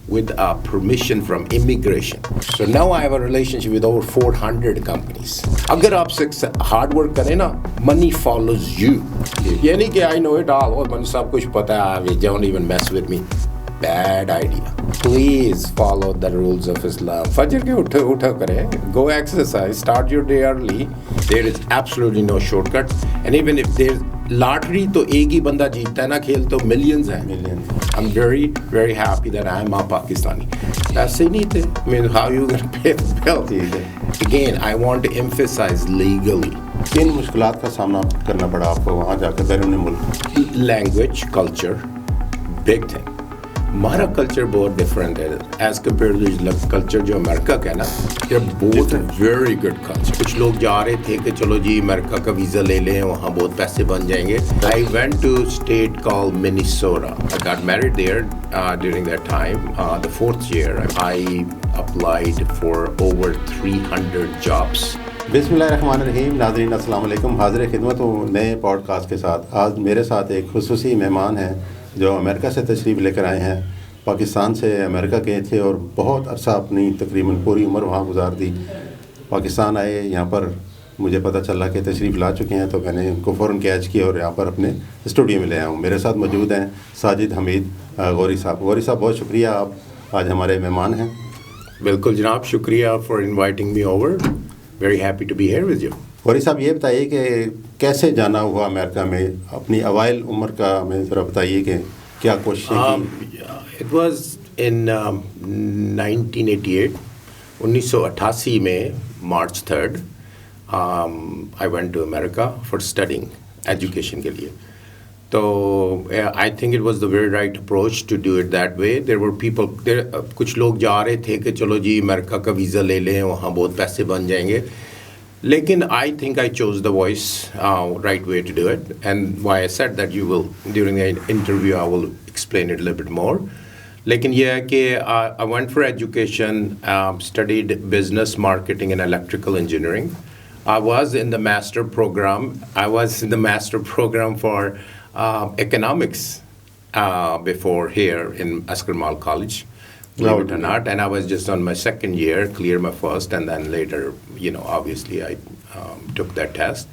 with permission from immigration. So now I have a relationship with over 400 companies. अगर आप hard work करें ना, money follows you. ये नहीं कि I know it all, और मुझे सब कुछ पता है, don't even mess with me. Bad idea. Please follow the rules of Islam. Fajr के उठा करें, go exercise, start your day early. There is absolutely no shortcut. And even if there's lottery, तो एक ही बंदा जीतता है ना, खेल तो millions हैं. I'm very, very happy that I am a Pakistani. That's it. I mean, how you gonna pay the bill? Again, I want to emphasize legally. किन मुश्किलात का सामना करना पड़ा आपको वहाँ जाकर बैरून मुल्क? Language, culture, big thing. हमारा कल्चर बहुत डिफरेंट है एज कम्पेयर टू कल्चर जो अमेरिका का है ना. ये बहुत वेरी गुड कल्चर. कुछ लोग जा रहे थे कि चलो जी अमेरिका का वीज़ा ले लें, वहाँ बहुत पैसे बन जाएंगे. I went to state called Minnesota. I got married there during that time. The 4th year I applied for over 300 jobs. बिस्मिल्लाहिर्रहमानिर्रहीम. नाज़रीन अस्सलाम वालेकुम. हाज़िर खिदमत हूँ नए पॉडकास्ट के साथ. आज मेरे साथ एक खुसूसी मेहमान हैं जो अमेरिका से तशरीफ़ लेकर आए हैं. पाकिस्तान से अमेरिका गए थे और बहुत अरसा अपनी तकरीबन पूरी उम्र वहाँ गुजार दी. पाकिस्तान आए, यहाँ पर मुझे पता चला कि तशरीफ़ ला चुके हैं, तो मैंने उनको फ़ौरन कैच किया और यहाँ पर अपने स्टूडियो में ले आया हूँ. मेरे साथ मौजूद हैं साजिद हमीद गौरी साहब. गौरी साहब, बहुत शुक्रिया, आप आज हमारे मेहमान हैं. बिल्कुल जनाब, शुक्रिया for inviting me over. Very happy to be here with you. गौरी साहब, ये बताइए कि कैसे जाना हुआ अमेरिका में, अपनी अवाइल उम्र का हमें ज़रा बताइए कि क्या कोशिशें की. It was in 1988. 1988 में March 3rd I went to America for studying education के लिए. तो I think it was the very right approach to do it that way. There were people, कुछ लोग जा रहे थे कि चलो जी अमेरिका का वीज़ा ले लें, वहाँ बहुत पैसे बन जाएंगे. लेकिन I think I chose the right way to do it, and why I said that you will during the interview I will explain it a little bit more. लेकिन ये है कि I went for education, studied business marketing and electrical engineering. I was in the master program. I was in the master program for economics before here in Askar Mall College. Believe it or not, and I was just on my 2nd year, cleared my first, and then later, obviously I took that test.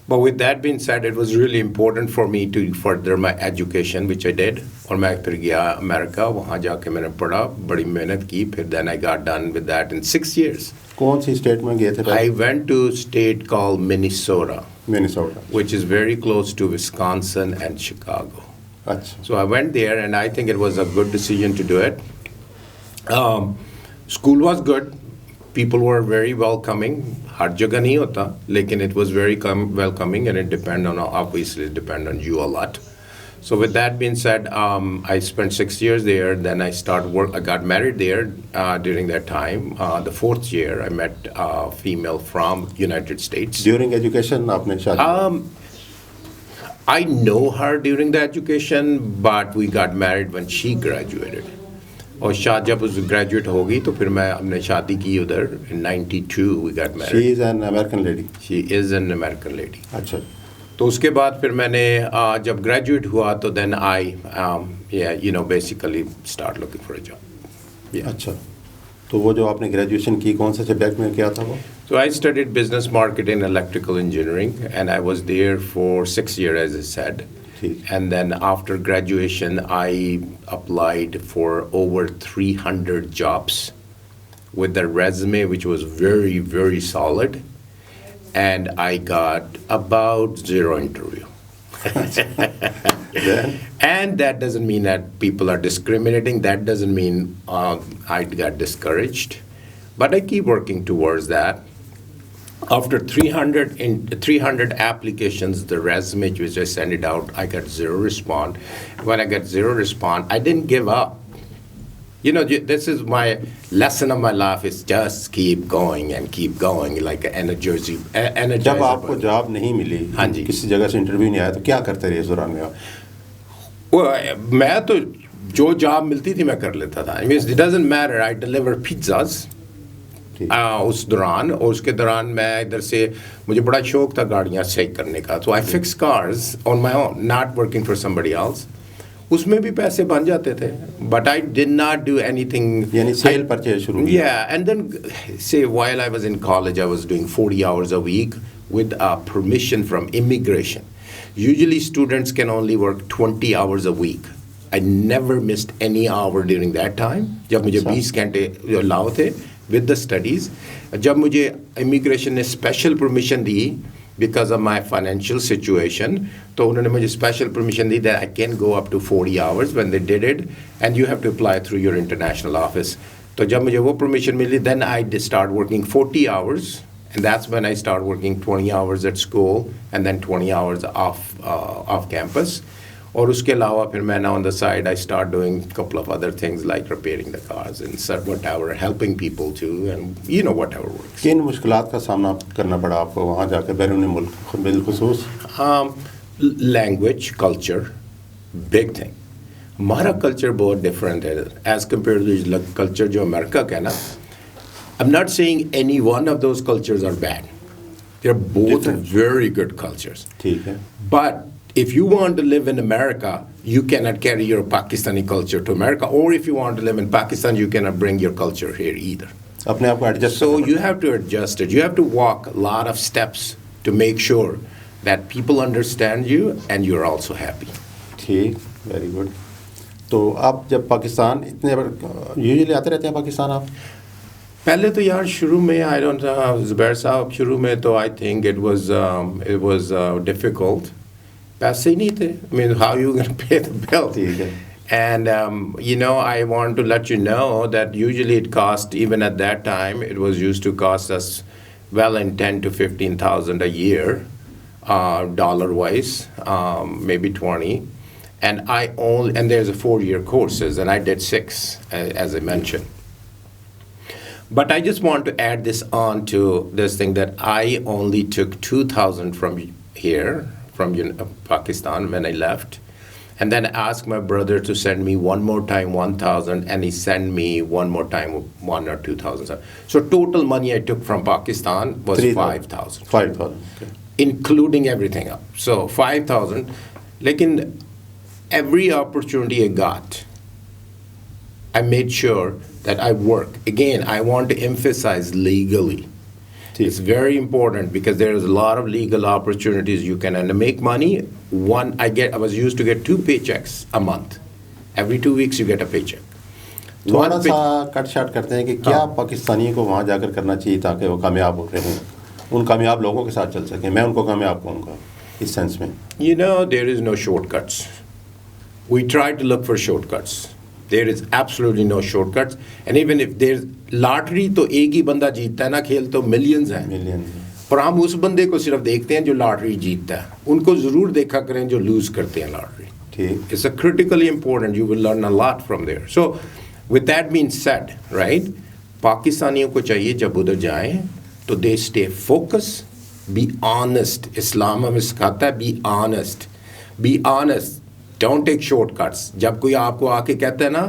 But with that being said, it was really important for me to further my education, which I did. और मैं फिर गया America, वहाँ जाके मैंने पढ़ा, बड़ी मेहनत की, फिर then I got done with that in 6 years. कौन सी स्टेट में गए थे? I went to a state called Minnesota, which is very close to Wisconsin and Chicago. अच्छा. So I went there, and I think it was a good decision to do it. School was good. People were very welcoming. हर जगह नहीं होता, लेकिन it was very welcoming, and it obviously depend on you a lot. So with that being said, I spent 6 years there. Then I I got married there during that time. The 4th year, I met a female from United States. During education, आपने शादी? I know her during the education, but we got married when she graduated. और शाद जब उस graduate हो गई तो फिर हमने शादी की उधर. In 92 we got married. She is an American lady. She is an American lady. अच्छा. तो उसके बाद फिर मैंने जब ग्रेजुएट हुआ तो then I basically start looking for a job. Yeah. अच्छा. तो वो जो आपने ग्रेजुएशन की, कौन से सब्जेक्ट में किया था वो? So I studied business marketing and electrical engineering, and I was there for 6 years, as I said. And then after graduation, I applied for over 300 jobs with a resume which was very, very solid. And I got about 0 interview. And that doesn't mean that people are discriminating. That doesn't mean I got discouraged. But I keep working towards that. After 300 applications, the resume which I sent it out, I got 0 response. When I got 0 response, I didn't give up. This is my lesson of my life, is just keep going and keep going, like an energizer. जब आपको job नहीं मिली, हाँ जी, किसी जगह से interview नहीं आया, तो क्या करते रहे इस दौरान में आप? मैं तो जो जॉब मिलती थी मैं कर लेता था. It doesn't matter. I deliver pizzas. उस दौरान, और उसके दौरान मैं इधर से, मुझे बड़ा शौक था गाड़ियाँ सही करने का. So I fix cars on my own, not working for somebody else. उसमें भी पैसे बन जाते थे, but I did not do anything. यानी सेल परचेज शुरू किया. Yeah, and then say while I was in college, I was doing 40 hours a week with permission from immigration. Usually students can only work 20 hours a week. I never missed any hour during that time. जब मुझे 20 घंटे allow थे with the studies. जब मुझे immigration ने special permission the because of my financial situation, तो उन्होंने मुझे special permission the that I can go up to 40 hours when they did it, and you have to apply through your international office. तो जब मुझे वो permission milli, then I did start working 40 hours, and that's when I started working 20 hours at school and then 20 hours off campus. और उसके अलावा फिर मैं on the side I start doing a couple of other things like repairing the cars and whatever, helping people too, and you know whatever works. किन मुश्किलात का सामना करना पड़ा आपको वहाँ जाकर बैरून मुल्क बिलखुसूस? Language, culture, big thing. हमारा culture बहुत different है as compared to the culture जो अमेरिका का है ना. I'm not saying any one of those cultures are bad. They're both very good cultures. ठीक है. But if you want to live in America, you cannot carry your Pakistani culture to America, or if you want to live in Pakistan, you cannot bring your culture here either. अपने आप को adjust. So you have to adjust it. You have to walk a lot of steps to make sure that people understand you and you're also happy. ठीक, very good. तो आप जब पाकिस्तान इतने usually आते रहते हैं पाकिस्तान आप? पहले तो यार शुरू में I don't know, ज़ुबैर साहब शुरू में तो I think it was difficult. पैसे ही नहीं थे. I mean, how are you going to pay the bill? ठीक है. And you know, I want to let you know that usually it cost, even at that time, it was used to cost us well in 10 to 15,000 a year, dollar-wise, maybe 20. And there's a 4-year courses, and I did 6, as I mentioned. But I just want to add this on to this thing that I only took 2,000 from here, from Pakistan when I left, and then asked my brother to send me one more time 1,000, and he sent me one more time 1,000 or 2,000. So total money I took from Pakistan was 5,000. 5,000, okay. Including everything up. So 5,000. Lekin every opportunity I got, I made sure that I work. Again, I want to emphasize legally. It's very important because there's a lot of legal opportunities you can make money. I was used to get 2 paychecks a month. Every 2 weeks you get a paycheck. थोड़ा सा cut शाट करते हैं कि क्या पाकिस्तानी को वहाँ जाकर करना चाहिए ताकि वो कामयाब हो रहे हैं, उन कामयाब लोगों के साथ चल सकें. मैं उनको कामयाब कहूँगा इस सेंस में. You know, there is no shortcuts. We try to look for shortcuts. There is absolutely no shortcuts. And even if there's lottery तो एक ही बंदा जीतता है ना, खेल तो मिलियंस हैं. पर हम उस बंदे को सिर्फ देखते हैं जो लॉटरी जीतता है. उनको ज़रूर देखा करें जो लूज करते हैं लॉटरी. ठीक. It's a critically important. You will learn a lot from there. So with that being said, right? पाकिस्तानियों को चाहिए जब उधर जाएं तो they stay focused, be honest. इस्लाम हमें सिखाता है be honest. Be honest. Don't take shortcuts. जब कोई आपको आके कहता है ना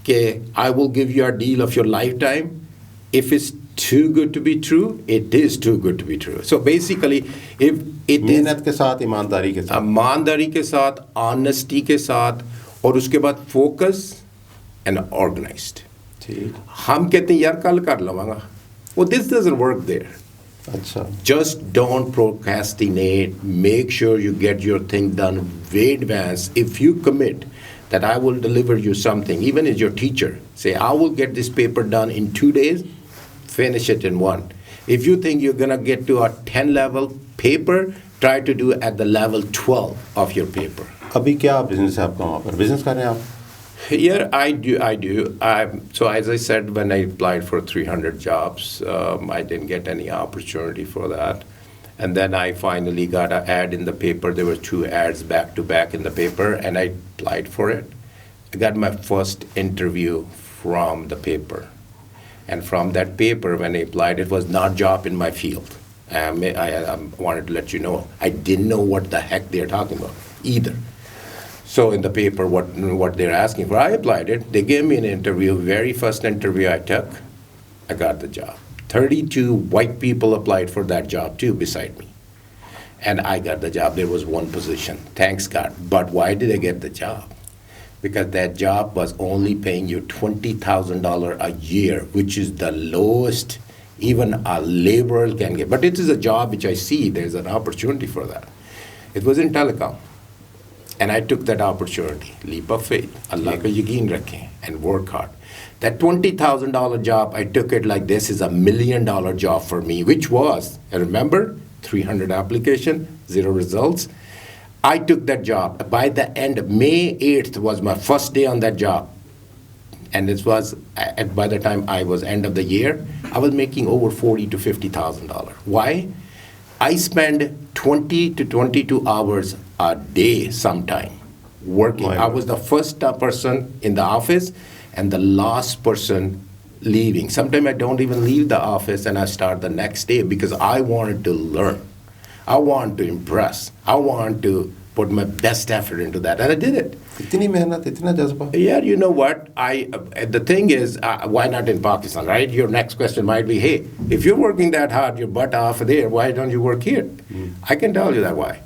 कि I will give you a deal of your lifetime, if it's too good to be true, it is too good to be true. So basically, if it मेहनत के साथ, ईमानदारी के साथ, honesty के साथ, और उसके बाद focus and organized. ठीक. हम कहते हैं यार कल कर लवांगा. Well, this doesn't work there. अच्छा. Just don't procrastinate. Make sure you get your thing done way advance. If you commit that I will deliver you something, even as your teacher, say I will get this paper done in 2 days, finish it in 1. If you think you're going to get to a 10 level paper, try to do it at the level 12 of your paper. अभी क्या business है आपका वहाँ पर? Business कर रहे हैं आप? Here I do. So as I said, when I applied for 300 jobs, I didn't get any opportunity for that. And then I finally got an ad in the paper. There were 2 ads back to back in the paper, and I applied for it. I got my first interview from the paper. And from that paper, when I applied, it was not job in my field. I wanted to let you know. I didn't know what the heck they're talking about either. So in the paper, what they're asking for, I applied it. They gave me an interview. Very first interview I took, I got the job. 32 white people applied for that job too beside me. And I got the job. There was one position. Thanks God. But why did I get the job? because that job was only paying you $20,000 a year, which is the lowest even a laborer can get. But it is a job which I see there's an opportunity for that. It was in telecom. And I took that opportunity, leap of faith, Allah ka yaqeen rakhein, and work hard. That $20,000 job, I took it like this is $1 million job for me, which was, I remember, 300 application, 0 results. I took that job. By the end of May 8th was my first day on that job. And this was, by the time I was end of the year, I was making over $40,000 to $50,000. Why? I spend 20 to 22 hours a day sometime working. I was the first person in the office and the last person leaving. Sometimes I don't even leave the office and I start the next day because I wanted to learn. I want to impress. I want to put my best effort into that, and I did it. इतनी मेहनत, इतना जज्बा. Yeah, you know what? The thing is, why not in Pakistan, right? Your next question might be, hey, if you're working that hard, your butt off there, why don't you work here? I can tell you that why.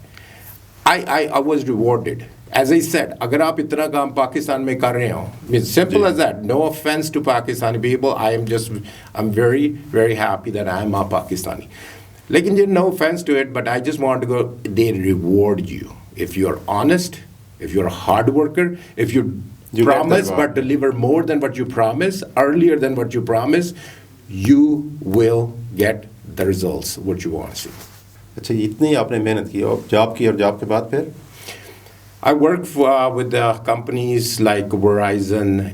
I was rewarded. As I said, agar aap itna kaam Pakistan mein kar rahe ho, it's simple as that. No offense to Pakistani people. I'm very, very happy that I'm a Pakistani. Like, no offense to it, but I just want to go, they reward you. If you're honest, if you're a hard worker, if you promise but deliver more than what you promise, earlier than what you promise, you will get the results what you want to see. अच्छा, इतनी आपने मेहनत की और job की, और job के बाद फिर? I work with companies like Verizon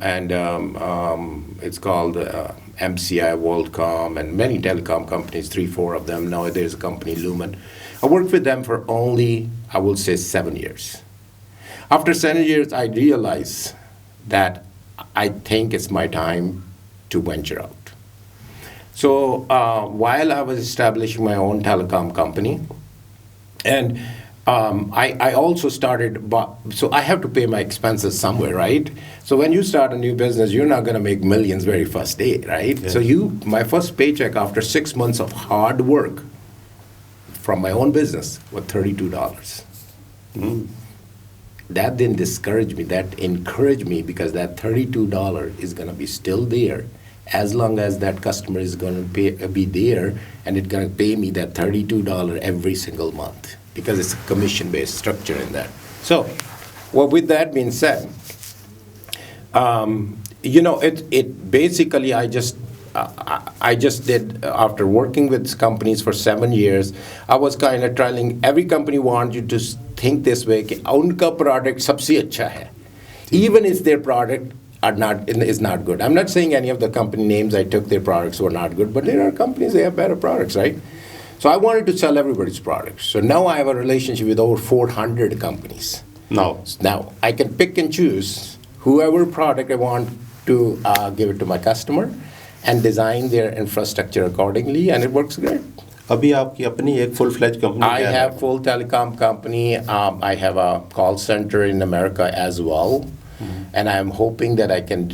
and it's called MCI, Worldcom, and many telecom companies, 3-4 of them. Now there's a company, Lumen. I worked with them for only, I will say, 7 years. After 7 years, I realized that I think it's my time to venture out. So while I was establishing my own telecom company, and I also started, so I have to pay my expenses somewhere, right? So when you start a new business, you're not going to make millions very first day, right? Yeah. So my first paycheck after 6 months of hard work from my own business was $32. That didn't discourage me. That encouraged me because that $32 is going to be still there as long as that customer is going to be there, and it's going to pay me that $32 every single month, because it's a commission-based structure in that. So, well, with that being said, it basically I just did, after working with companies for 7 years, I was kind of trialing. Every company wants you to think this way, कि उनका product सबसे अच्छा है, even if their product is not good. I'm not saying any of the company names I took their products were not good, but there are companies, they have better products, right? So I wanted to sell everybody's products. So now I have a relationship with over 400 companies. Now I can pick and choose whoever product I want to give it to my customer and design their infrastructure accordingly, and it works great. अभी आपकी अपनी एक full-fledged company? I have full telecom company. I have a call center in America as well. And I'm hoping that I can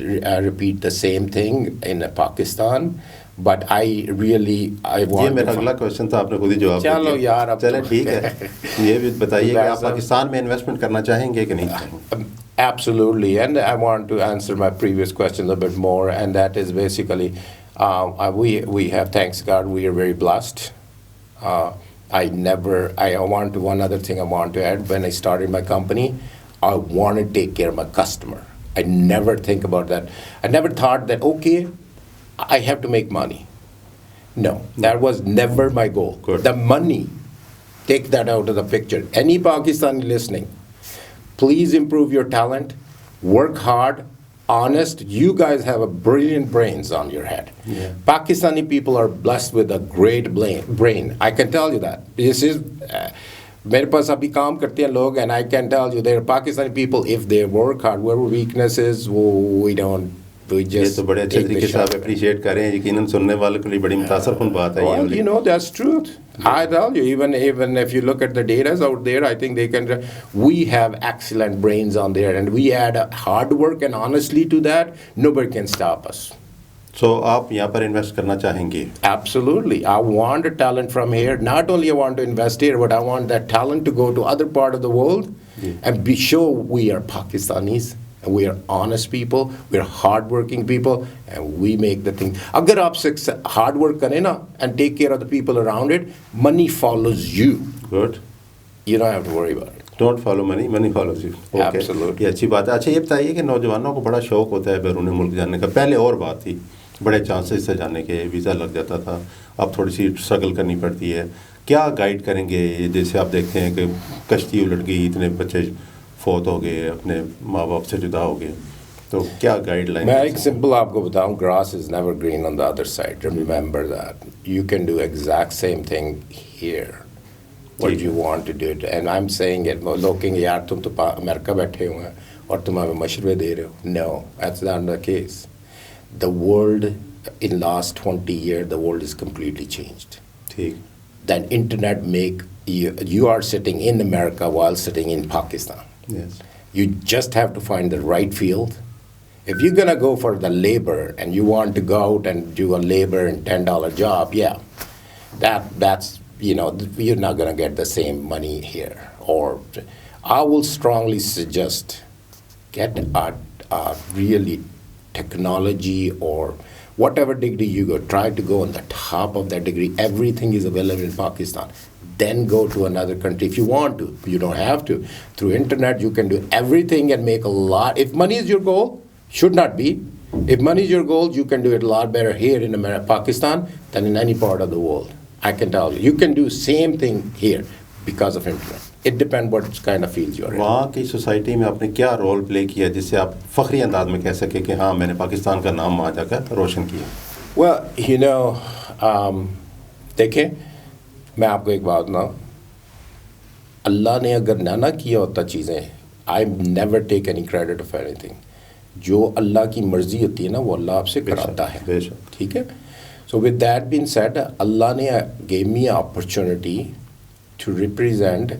repeat the same thing in Pakistan. But I want. ये मेरा अगला question था, आपने खुद ही जवाब दिया। चलो यार, अब चलो ठीक है। ये भी बताइए कि आप पाकिस्तान में इन्वेस्टमेंट करना चाहेंगे कि नहीं? Absolutely, and I want to answer my previous question a little bit more, and that is basically, we have, thanks God, we are very blessed. One other thing I want to add, when I started my company, I want to take care of my customer. I never think about that. I never thought that, okay, I have to make money. No, that was never my goal. Good. The money, take that out of the picture. Any Pakistani listening, please improve your talent, work hard, honest. You guys have a brilliant brains on your head. Yeah. Pakistani people are blessed with a great brain. I can tell you that. This is... मेरे पास अभी काम करते हैं लोग, and I can tell you, there are Pakistani people, if they work hard, whatever weaknesses, we just. ये तो बड़े अच्छे तरीके से आप appreciate कर रहे हैं, यकीनन सुनने वालों के लिए बड़ी मुतासरकुन बात है। Well, you know, that's truth. I tell you, even if you look at the data out there, I think we have excellent brains on there, and we add hard work and honestly to that, nobody can stop us. So आप यहाँ पर invest करना चाहेंगे? Absolutely. I want a talent from here. Not only I want to invest here, but I want that talent to go to other part of the world and be sure we are Pakistanis and we are honest people, we are hardworking people, and we make the thing. अगर आप hard work करें ना and take care of the people around it, money follows you. Good. You don't have to worry about it. Don't follow money, money follows you. Okay. Absolutely. ये अच्छी बात है. अच्छा ये बताइए कि नौजवानों को बड़ा शौक होता है बैरून मुल्क जाने का. पहले और बात थी, बड़े चांसेस से जाने के, वीज़ा लग जाता था. अब थोड़ी सी स्ट्रगल करनी पड़ती है. क्या गाइड करेंगे? जैसे आप देखते हैं कि कश्ती उलट गई, इतने बच्चे फौत हो गए, अपने माँ बाप से जुदा हो गए, तो क्या गाइडलाइन? मैं एक सिंपल आपको बताऊं, grass is never green on the other side. Remember that. You can do exact same thing here. What you want to do it. And I'm saying it, लोग कहेंगे यार तुम तो अमेरिका बैठे हुए हैं और तुम हमें मशवरे दे रहे हो. No, that's not the case. The world in last 20 years, the world is completely changed. ठीक. That internet make you are sitting in America while sitting in Pakistan. Yes. You just have to find the right field. If you're gonna go for the labor and you want to go out and do a labor and $10 job, yeah, that's you're not gonna get the same money here. Or I will strongly suggest get a really technology or whatever degree you go, try to go on the top of that degree. Everything is available in Pakistan. Then go to another country if you want to. You don't have to. Through internet, you can do everything and make a lot. If money is your goal, should not be. If money is your goal, you can do it a lot better here in Pakistan than in any part of the world. I can tell you. You can do same thing here because of internet. It depends what kind of field you are in. वहाँ की society में आपने क्या role play किया जिससे आप फख्री अंदाज में कह सके कि हाँ मैंने पाकिस्तान का नाम वहाँ जाकर रोशन किया? Well, देखें, मैं आपको एक बात ना, अल्लाह ने अगर ना किया होता चीज़ें, I never take any credit of anything. जो अल्लाह की मर्जी होती है ना वो अल्लाह आपसे कराता है. ठीक है? So with that being said, Allah ne gave me an opportunity to represent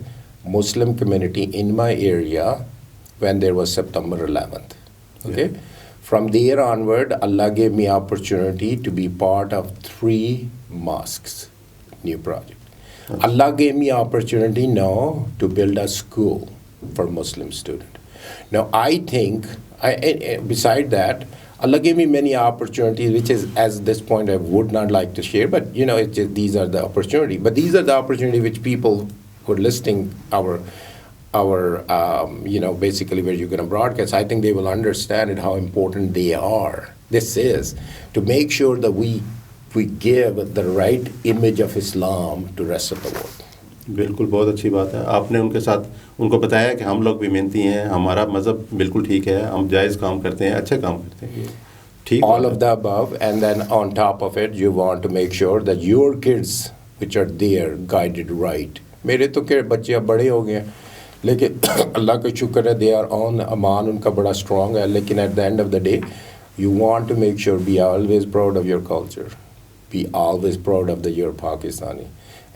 Muslim community in my area when there was September 11th. Okay? Yeah. From there onward, Allah gave me opportunity to be part of 3 mosques, new project. Okay. Allah gave me opportunity now to build a school for Muslim student. Now I think, beside that, Allah gave me many opportunities, which is, at this point, I would not like to share, but, these are the opportunity. But these are the opportunity which people who are listening basically where you're going to broadcast, I think they will understand it, how important they are. This is to make sure that we give the right image of Islam to rest of the world. बिल्कुल, बहुत अच्छी बात है. आपने उनके साथ उनको बताया कि हम लोग भी मेहनती हैं, हमारा मज़हब बिल्कुल ठीक है, हम जायज़ काम करते हैं, अच्छे काम करते हैं. ठीक. All of the above, and then on top of it, you want to make sure that your kids, which are there, guided right. मेरे तो के बच्चे अब बड़े हो गए हैं, लेकिन अल्लाह का शुक्र है, they are on, अमान उनका बड़ा strong है, लेकिन at the end of the day, you want to make sure be always proud of your culture, be always proud of your Pakistani,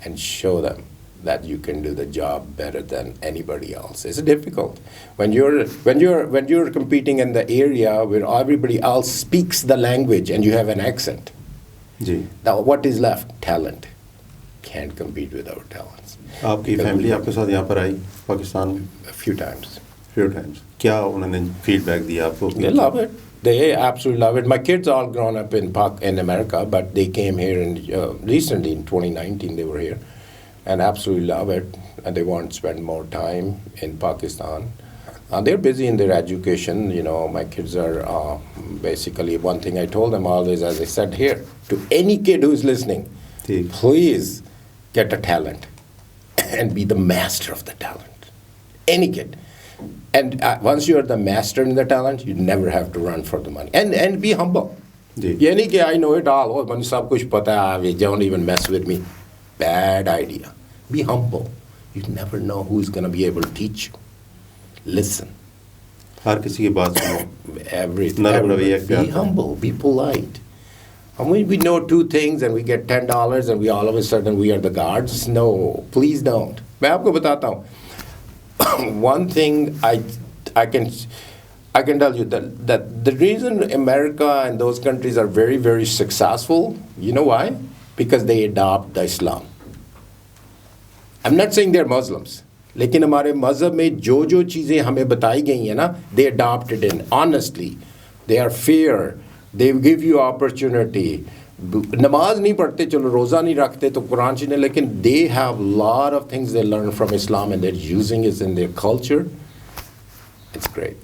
and show them that you can do the job better than anybody else. It's difficult when you're competing in the area where everybody else speaks the language and you have an accent. जी. Now what is left? Talent. Can't compete without talents. आपकी family आपके साथ यहाँ पर आई पाकिस्तान में? A few times. क्या उन्होंने feedback दिया आपको? They love it. They absolutely love it. My kids all grown up in America, but they came here recently in 2019. They were here. And absolutely love it, and they want to spend more time in Pakistan. They're busy in their education. My kids are basically, one thing I told them always, as I said here, to any kid who's listening, please get a talent and be the master of the talent. Any kid. And once you are the master in the talent, you never have to run for the money. And be humble. Yani ki I know it all. Oh, mujhe sab kuch pata hai. Don't even mess with me. Bad idea. Be humble. You never know who's going to be able to teach you. Listen. हर किसी की बात सुनो. Everything. Be humble. Be polite. And we know 2 things and we get $10 and we all of a sudden we are the gods. No, please don't. मैं आपको बताता हूँ. One thing I can, I can tell you that the reason America and those countries are very, very successful, you know why? Because they adopt the Islam. I'm not saying they're Muslims. लेकिन हमारे मज़हब में जो जो चीज़ें हमें बताई गई हैं ना, they adopted it honestly. They are fair. They give you opportunity. नमाज नहीं पढ़ते, चलो रोज़ा नहीं रखते तो कुरान चीज़ें, लेकिन they have a lot of things they learn from Islam and they're using it in their culture. It's great.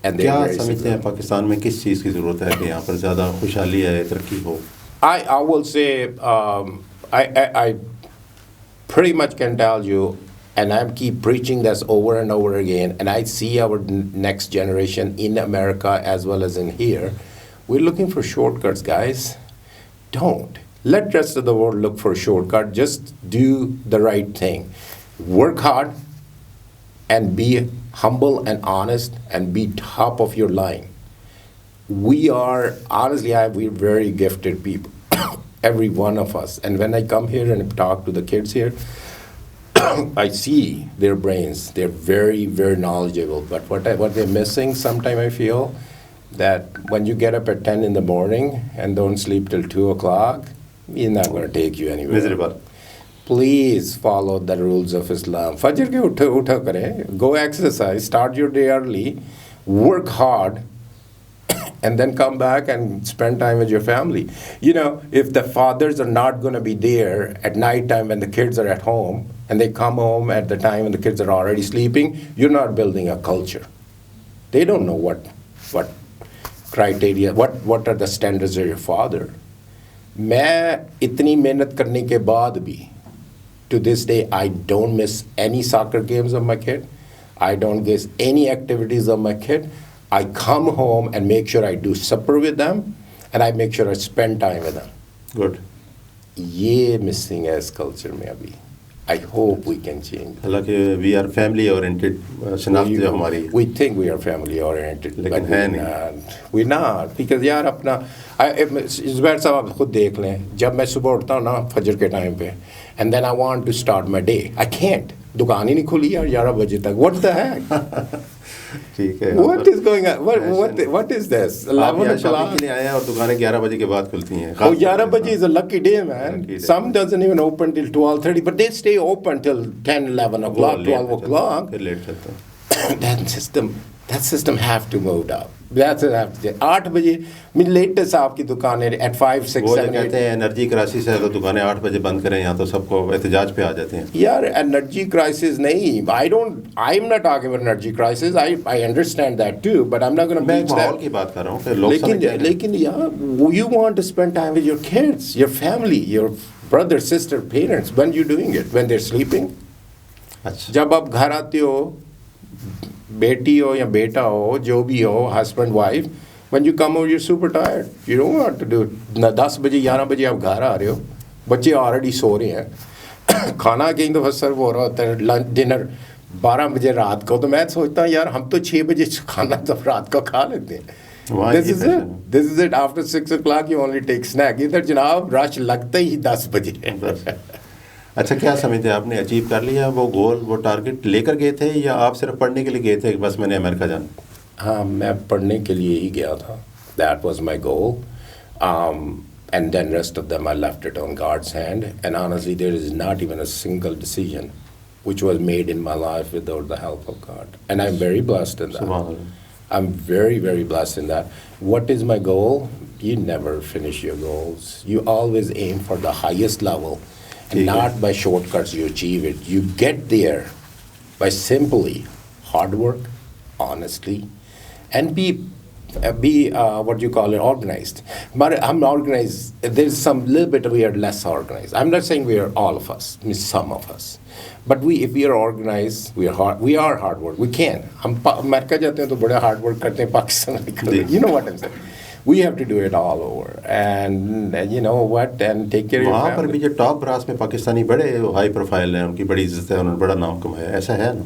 And they're क्या very समझते हैं पाकिस्तान में किस चीज़ की ज़रूरत है कि यहाँ पर ज़्यादा खुशहाली है, तरक्की हो? I will say I pretty much can tell you, and I keep preaching this over and over again, and I see our next generation in America as well as in here. We're looking for shortcuts, guys. Don't. Let the rest of the world look for a shortcut. Just do the right thing. Work hard and be humble and honest and be top of your line. We are, honestly, we're very gifted people, every one of us. And when I come here and talk to the kids here, I see their brains. They're very, very knowledgeable. But what they're missing, sometimes I feel, that when you get up at 10 in the morning and don't sleep till 2 o'clock, it's not going to take you anywhere. Miserable. Please follow the rules of Islam. Fajr ke utha kare, go exercise, start your day early, work hard, and then come back and spend time with your family. You know, if the fathers are not going to be there at night time when the kids are at home, and they come home at the time when the kids are already sleeping, you're not building a culture. They don't know what criteria, what are the standards of your father. मैं इतनी मेहनत करने के बाद भी, to this day, I don't miss any soccer games of my kid. I don't miss any activities of my kid. I come home and make sure I do supper with them, and I make sure I spend time with them. Good. ये missing है इस culture में अभी. I hope we can change. हालांकि we are family oriented, शनाख्त जो हमारी. We think we are family oriented, लेकिन है नहीं. We're not, because यार अपना, ज़ुबैर साहब आप खुद देख लें, जब मैं सुबह उठता हूँ ना फजर के टाइम पे, and then I want to start my day, I can't. दुकान ही नहीं खुली यार 11 बजे तक. What the heck? ठीक है. What is going on? What is this? 11 o'clock. के लिए आए हैं और दुकानें 11 बजे के बाद खुलती हैं. Oh, 11 बजे is a lucky day, man. Lucky day. Some doesn't even open till 12:30, but they stay open till 10, 11 o'clock, 12 o'clock. फिर लेट चलता है. That system have to move up. That's what I have to say. 8 बजे latest आपकी दुकानें at 5, 6, वो 7, 8. कहते हैं energy crisis है तो दुकानें 8 बजे बंद करें, यहाँ तो सबको एहतजाज पे आ जाते हैं. यार energy crisis नहीं. I'm not talking about energy crisis. I understand that too, but I'm not going to मैं beach माहौल that. की बात कर रहा हूँ. फिर लोग समझते हैं. लेकिन यार, you want to spend time with your kids, your family, your brother, sister, parents. When you doing it? When they're sleeping? अच्छा. जब आप घर आते हो, बेटी हो या बेटा हो, जो भी हो, husband, wife, when you come home, you're super tired. You don't want to do it. 10 बजे 11 बजे आप घर आ रहे हो, बच्चे already सो रहे हैं, खाना कई दफ़ा सर्व हो रहा होता है, लंच डिनर 12 बजे रात को. तो मैं सोचता हूँ यार हम तो 6 बजे खाना जब रात को खा लेते हैं. This is it. After 6 o'clock you only take snack. इधर जनाब रश लगता ही 10 बजे. अच्छा, क्या समझते हैं आपने अचीव कर लिया वो गोल, वो टारगेट लेकर गए थे या आप सिर्फ पढ़ने के लिए गए थे कि बस मैंने अमेरिका जाना? हाँ, मैं पढ़ने के लिए ही गया था. That was my goal. And then rest of them I left it on God's hand. And honestly, there is not even a single decision which was made in my life without the help of God. And I'm very blessed in that. I'm very, very blessed in that. What is my goal? You never finish your goals. You always aim for the highest level. And not by shortcuts you achieve it. You get there by simply hard work, honestly, and be what you call it, organized. But I'm organized. There's some little bit we are less organized. I'm not saying we are all of us. I mean some of us. But if we are organized, we are hard work. We can. हम America जाते हैं तो बड़े hard work करते हैं, पाकिस्तान निकलते हैं. You know what I'm saying? We have to do it all over, and you know what, and take care of your family. वहाँ पर भी जो टॉप ब्रास में पाकिस्तानी बड़े हाई प्रोफाइल हैं, उनकी बड़ी इज्जत है, उन्होंने बड़ा नाम कमाया, ऐसा है ना?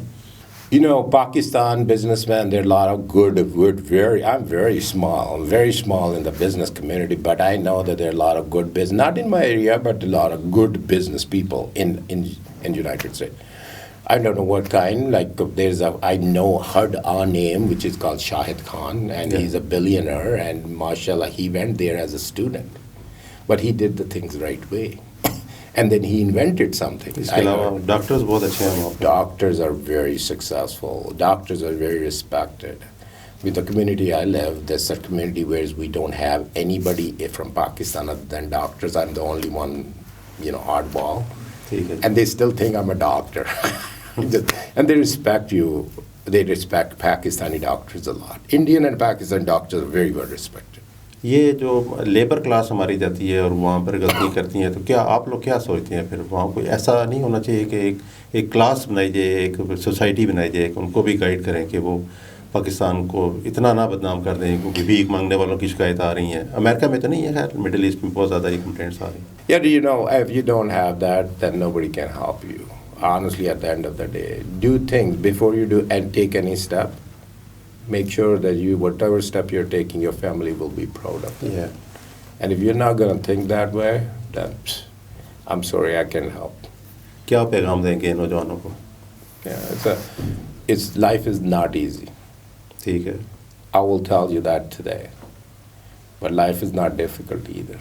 You know, Pakistan businessmen, there are a lot of I'm very small in the business community, but I know that there are a lot of good business, not in my area, but a lot of good business people in United States. I don't know what kind. Like heard a name which is called Shahid Khan, and he's a billionaire, and mashallah, he went there as a student, but he did the things right way, and then he invented something. Doctors बहुत अच्छे हैं. Doctors are very successful. Doctors are very respected. With the community I live, there's a community where we don't have anybody from Pakistan other than doctors. I'm the only one, oddball, and they still think I'm a doctor. And they respect you. They respect Pakistani doctors a lot. Indian and Pakistani doctors are very well respected. ये जो labour class हमारी जाती है और वहाँ पर गलती करती हैं, तो क्या आप लोग क्या सोचते हैं फिर? वहाँ कोई ऐसा नहीं होना चाहिए कि एक क्लास बनाई जाए, एक सोसाइटी बनाई जाए, उनको भी गाइड करें कि वो पाकिस्तान को इतना ना बदनाम कर दें, क्योंकि भीख मांगने वालों की शिकायत आ रही हैं. अमेरिका में तो नहीं है, खैर मिडिल ईस्ट में बहुत ज़्यादा ये कंप्लेंट्स आ रही हैं. Yeah, if you don't have that, then nobody can help you. Honestly, at the end of the day, do things before you do and take any step. Make sure that whatever step you're taking, your family will be proud of it. Yeah. And if you're not going to think that way, then I'm sorry, I can't help. क्या पैगाम देंगे नौजवानों को? Yeah, life is not easy. ठीक है. I will tell you that today. But life is not difficult either.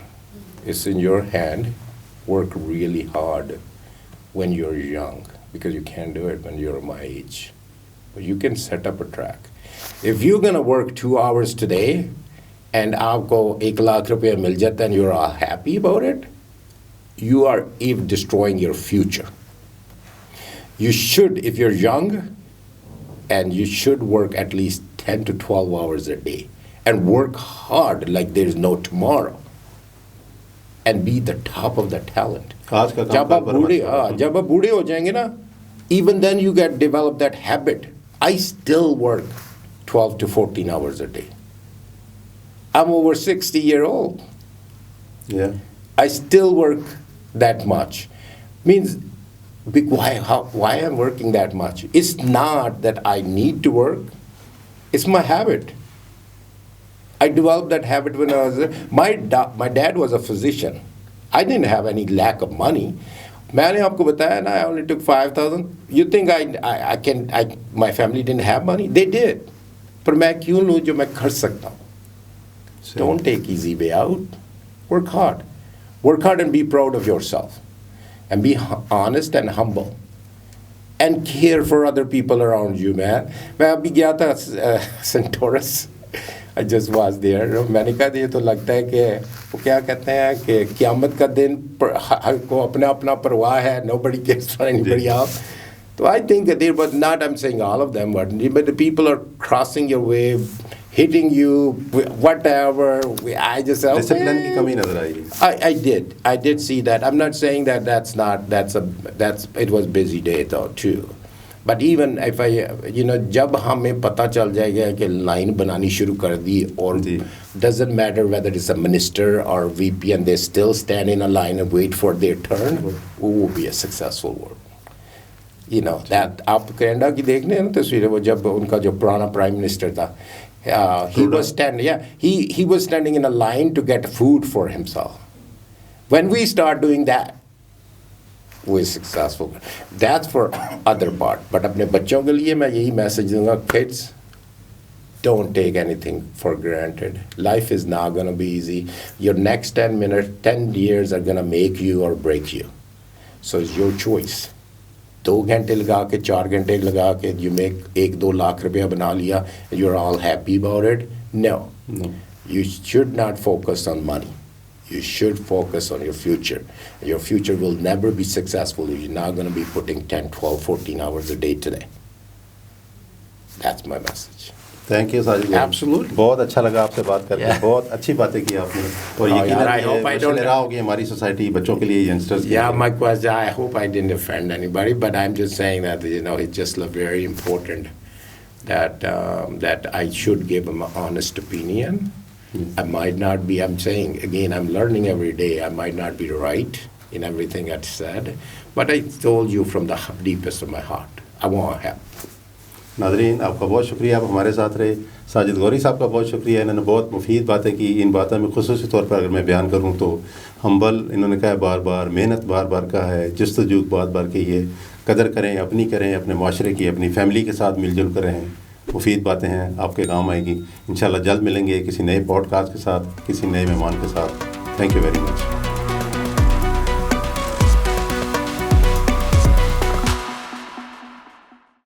It's in your hand. Work really hard when you're young, because you can't do it when you're my age. But you can set up a track. If you're going to work 2 hours today and aapko 1 lakh rupiya mil jata and you're all happy about it, you are even destroying your future. You should, if you're young, and you should work at least 10 to 12 hours a day and work hard like there's no tomorrow and be the top of the talent. जब आप बूढ़े हो जाएंगे ना, even then you develop that habit. I still work 12 to 14 hours a day. I'm over 60-year-old. Yeah. I still work that much. Means, why I'm working that much? It's not that I need to work. It's my habit. I developed that habit when I was my dad was a physician. I didn't have any lack of money. मैंने आपको बताया ना, I only took 5,000. You think my family didn't have money? They did. पर मैं क्यों लूँ जो मैं खर्च सकता हूँ? Don't take easy way out. Work hard. Work hard and be proud of yourself. And be honest and humble. And care for other people around you, man. मैं अभी गया था Centaurus. I just was there. मैंने कहा ये तो लगता है कि वो क्या कहते हैं कि क़यामत का दिन हर को अपना परवाह है. Nobody cares for anybody else. So I think that there was not, I'm saying all of them, but the people are crossing your way, hitting you, whatever. I just said, discipline की कमी नजर आई. I did see that. I'm not saying that it was busy day though too. But even if जब हमें पता चल जाएगा कि line बनानी शुरू कर दी और doesn't matter whether it's a minister or VP and they still stand in a line and wait for their turn, we will be a successful world. That आप कनाडा की देखने ना तस्वीरें, वो जब उनका जो पुराना प्राइम मिनिस्टर था, he was standing in a line to get food for himself. When we start doing that, we're successful. That's for other part. But अपने बच्चों के लिए मैं यही message दूंगा, kids, don't take anything for granted. Life is not going to be easy. Your next 10 years are going to make you or break you. So it's your choice. 2 घंटे लगा के 4 घंटे लगा के you make 1-2 लाख रुपया बना लिया, you're all happy about it. No. You should not focus on money. You should focus on your future. Your future will never be successful if you're not going to be putting 10, 12, 14 hours a day today. That's my message. Thank you, Sajid. Absolutely. बहुत अच्छा लगा आपसे बात करके. बहुत अच्छी बातें की आपने. और यकीनन रहा होगी हमारी सोसाइटी बच्चों के लिए, youngsters. Yeah, my question. I hope I didn't offend anybody, but I'm just saying that it's just very important that I should give them an honest opinion. I might not be. I'm saying again, I'm learning every day. I might not be right in everything I said, but I told you from the deepest of my heart. I want to help. नाज़रीन, आपका बहुत शुक्रिया, आप हमारे साथ रहे. साजिद गौरी साहब का बहुत शुक्रिया, इन्होंने बहुत मुफीद बातें की. इन बातों में खुसूसी तौर पर अगर मैं बयान करूं तो हम्बल इन्होंने कहा है, बार बार मेहनत बार बार का है, जस्तजू बार बार की है, कदर करें, अपनी करें, अपने माशरे की, अपनी फैमिली के साथ मिलजुल कर रहें। मुफीद बातें हैं, आपके काम आएगी। इंशाल्लाह जल्द मिलेंगे किसी नए पॉडकास्ट के साथ, किसी नए मेहमान के साथ। Thank you very much.